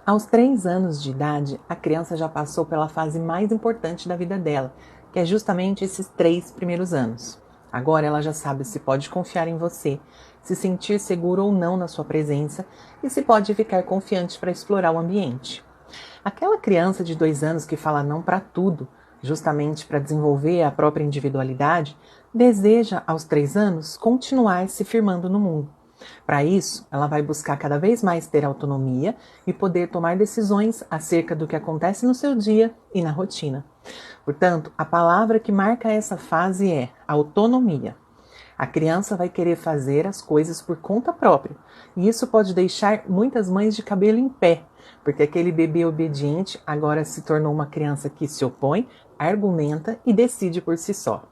Aos 3 anos de idade, a criança já passou pela fase mais importante da vida dela, que é justamente esses 3 primeiros anos. Agora ela já sabe se pode confiar em você, se sentir seguro ou não na sua presença e se pode ficar confiante para explorar o ambiente. Aquela criança de 2 anos que fala não para tudo, justamente para desenvolver a própria individualidade, deseja aos 3 anos continuar se firmando no mundo. Para isso, ela vai buscar cada vez mais ter autonomia e poder tomar decisões acerca do que acontece no seu dia e na rotina. Portanto, a palavra que marca essa fase é autonomia. A criança vai querer fazer as coisas por conta própria, e isso pode deixar muitas mães de cabelo em pé, porque aquele bebê obediente agora se tornou uma criança que se opõe, argumenta e decide por si só.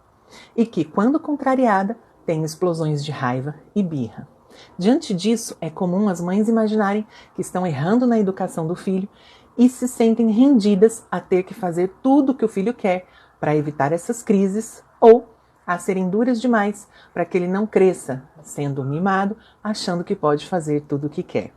E que, quando contrariada, tem explosões de raiva e birra. Diante disso, é comum as mães imaginarem que estão errando na educação do filho e se sentem rendidas a ter que fazer tudo o que o filho quer para evitar essas crises ou a serem duras demais para que ele não cresça, sendo mimado, achando que pode fazer tudo o que quer.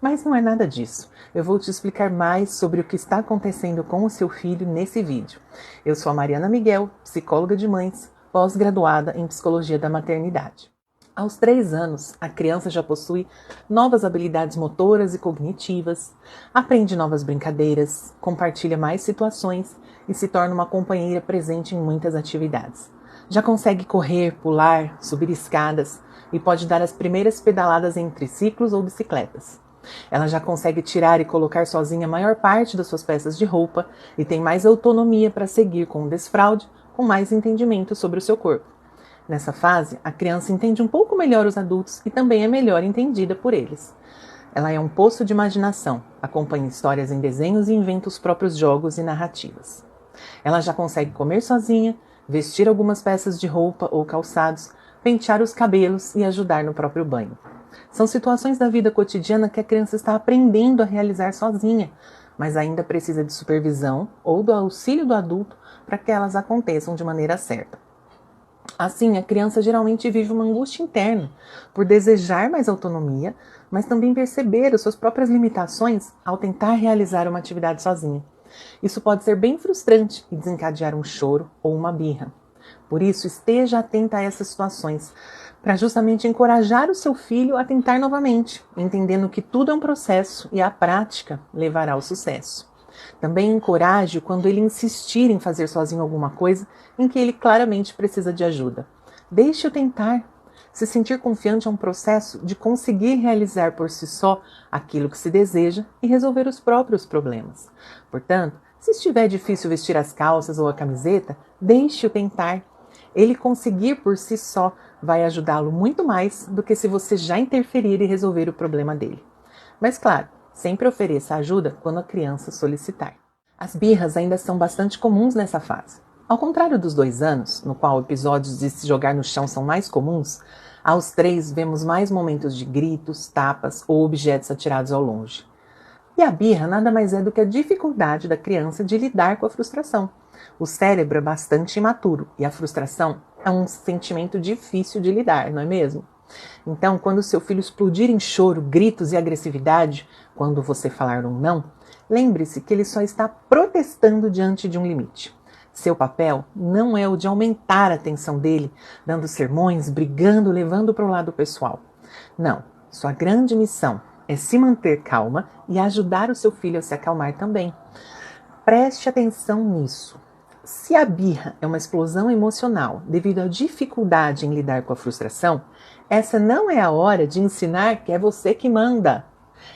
Mas não é nada disso. Eu vou te explicar mais sobre o que está acontecendo com o seu filho nesse vídeo. Eu sou a Mariana Miguel, psicóloga de mães, pós-graduada em Psicologia da Maternidade. Aos 3 anos, a criança já possui novas habilidades motoras e cognitivas, aprende novas brincadeiras, compartilha mais situações e se torna uma companheira presente em muitas atividades. Já consegue correr, pular, subir escadas e pode dar as primeiras pedaladas em triciclos ou bicicletas. Ela já consegue tirar e colocar sozinha a maior parte das suas peças de roupa e tem mais autonomia para seguir com o desfraude, com mais entendimento sobre o seu corpo. Nessa fase, a criança entende um pouco melhor os adultos e também é melhor entendida por eles. Ela é um poço de imaginação, acompanha histórias em desenhos e inventa os próprios jogos e narrativas. Ela já consegue comer sozinha, vestir algumas peças de roupa ou calçados, pentear os cabelos e ajudar no próprio banho. São situações da vida cotidiana que a criança está aprendendo a realizar sozinha, mas ainda precisa de supervisão ou do auxílio do adulto para que elas aconteçam de maneira certa. Assim, a criança geralmente vive uma angústia interna por desejar mais autonomia, mas também perceber as suas próprias limitações ao tentar realizar uma atividade sozinha. Isso pode ser bem frustrante e desencadear um choro ou uma birra. Por isso, esteja atenta a essas situações, para justamente encorajar o seu filho a tentar novamente, entendendo que tudo é um processo e a prática levará ao sucesso. Também encoraje quando ele insistir em fazer sozinho alguma coisa em que ele claramente precisa de ajuda. Deixe-o tentar. Se sentir confiante é um processo de conseguir realizar por si só aquilo que se deseja e resolver os próprios problemas. Portanto, se estiver difícil vestir as calças ou a camiseta, deixe-o tentar. Ele conseguir por si só vai ajudá-lo muito mais do que se você já interferir e resolver o problema dele. Mas claro, sempre ofereça ajuda quando a criança solicitar. As birras ainda são bastante comuns nessa fase. Ao contrário dos 2 anos, no qual episódios de se jogar no chão são mais comuns, aos 3 vemos mais momentos de gritos, tapas ou objetos atirados ao longe. E a birra nada mais é do que a dificuldade da criança de lidar com a frustração. O cérebro é bastante imaturo e a frustração é um sentimento difícil de lidar, não é mesmo? Então, quando seu filho explodir em choro, gritos e agressividade, quando você falar um não, lembre-se que ele só está protestando diante de um limite. Seu papel não é o de aumentar a tensão dele, dando sermões, brigando, levando para o lado pessoal. Não, sua grande missão é se manter calma e ajudar o seu filho a se acalmar também. Preste atenção nisso. Se a birra é uma explosão emocional devido à dificuldade em lidar com a frustração, essa não é a hora de ensinar que é você que manda.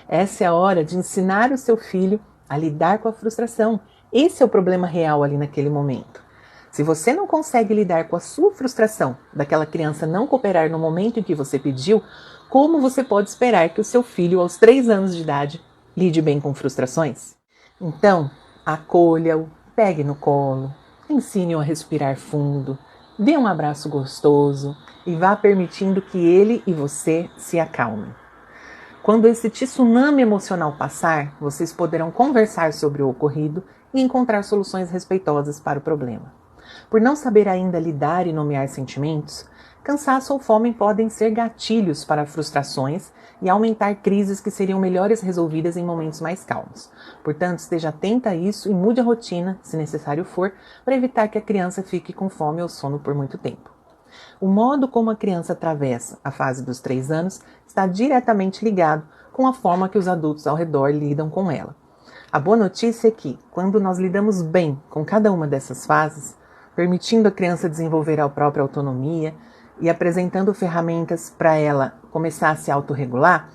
Essa é a hora de ensinar o seu filho a lidar com a frustração. Esse é o problema real ali naquele momento. Se você não consegue lidar com a sua frustração, daquela criança não cooperar no momento em que você pediu, como você pode esperar que o seu filho, aos 3 anos de idade, lide bem com frustrações? Então, acolha-o, pegue no colo, ensine-o a respirar fundo, dê um abraço gostoso e vá permitindo que ele e você se acalmem. Quando esse tsunami emocional passar, vocês poderão conversar sobre o ocorrido e encontrar soluções respeitosas para o problema. Por não saber ainda lidar e nomear sentimentos, Cansaço ou fome podem ser gatilhos para frustrações e aumentar crises que seriam melhores resolvidas em momentos mais calmos. Portanto, esteja atenta a isso e mude a rotina, se necessário for, para evitar que a criança fique com fome ou sono por muito tempo. O modo como a criança atravessa a fase dos 3 anos está diretamente ligado com a forma que os adultos ao redor lidam com ela. A boa notícia é que, quando nós lidamos bem com cada uma dessas fases, permitindo a criança desenvolver a própria autonomia e apresentando ferramentas para ela começar a se autorregular,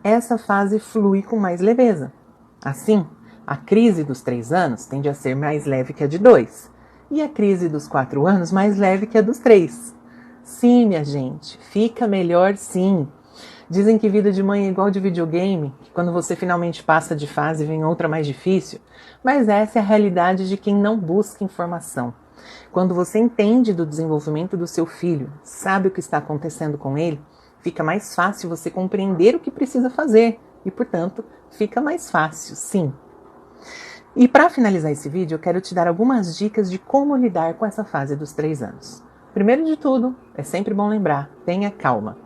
essa fase flui com mais leveza. Assim, a crise dos 3 anos tende a ser mais leve que a de 2, e a crise dos 4 anos mais leve que a dos 3. Sim, minha gente, fica melhor sim. Dizem que vida de mãe é igual de videogame, que quando você finalmente passa de fase vem outra mais difícil, mas essa é a realidade de quem não busca informação. Quando você entende do desenvolvimento do seu filho, sabe o que está acontecendo com ele, fica mais fácil você compreender o que precisa fazer e, portanto, fica mais fácil, sim. E para finalizar esse vídeo, eu quero te dar algumas dicas de como lidar com essa fase dos 3 anos. Primeiro de tudo, é sempre bom lembrar, tenha calma.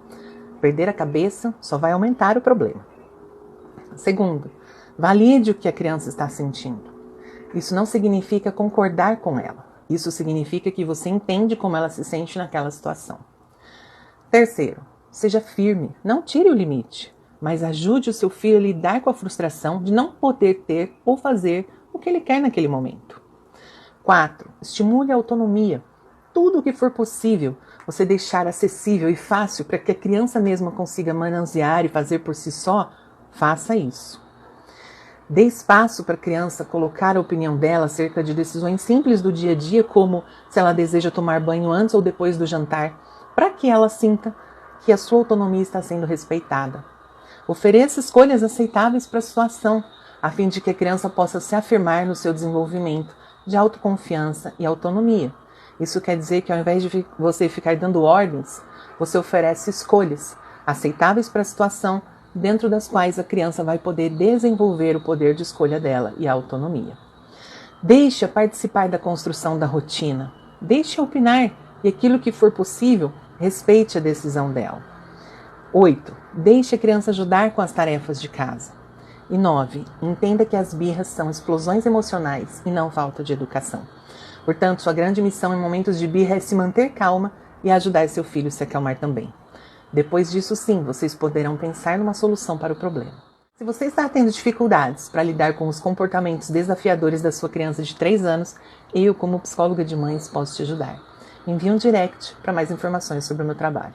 Perder a cabeça só vai aumentar o problema. Segundo, valide o que a criança está sentindo. Isso não significa concordar com ela. Isso significa que você entende como ela se sente naquela situação. Terceiro, seja firme, não tire o limite, mas ajude o seu filho a lidar com a frustração de não poder ter ou fazer o que ele quer naquele momento. 4. Estimule a autonomia. Tudo o que for possível, você deixar acessível e fácil para que a criança mesma consiga manusear e fazer por si só, faça isso. Dê espaço para a criança colocar a opinião dela acerca de decisões simples do dia a dia, como se ela deseja tomar banho antes ou depois do jantar, para que ela sinta que a sua autonomia está sendo respeitada. Ofereça escolhas aceitáveis para a situação, a fim de que a criança possa se afirmar no seu desenvolvimento de autoconfiança e autonomia. Isso quer dizer que ao invés de você ficar dando ordens, você oferece escolhas aceitáveis para a situação, dentro das quais a criança vai poder desenvolver o poder de escolha dela e a autonomia. Deixe-a participar da construção da rotina. Deixe-a opinar e aquilo que for possível, respeite a decisão dela. 8. Deixe a criança ajudar com as tarefas de casa. E 9. Entenda que as birras são explosões emocionais e não falta de educação. Portanto, sua grande missão em momentos de birra é se manter calma e ajudar seu filho a se acalmar também. Depois disso, sim, vocês poderão pensar numa solução para o problema. Se você está tendo dificuldades para lidar com os comportamentos desafiadores da sua criança de 3 anos, eu, como psicóloga de mães, posso te ajudar. Envie um direct para mais informações sobre o meu trabalho.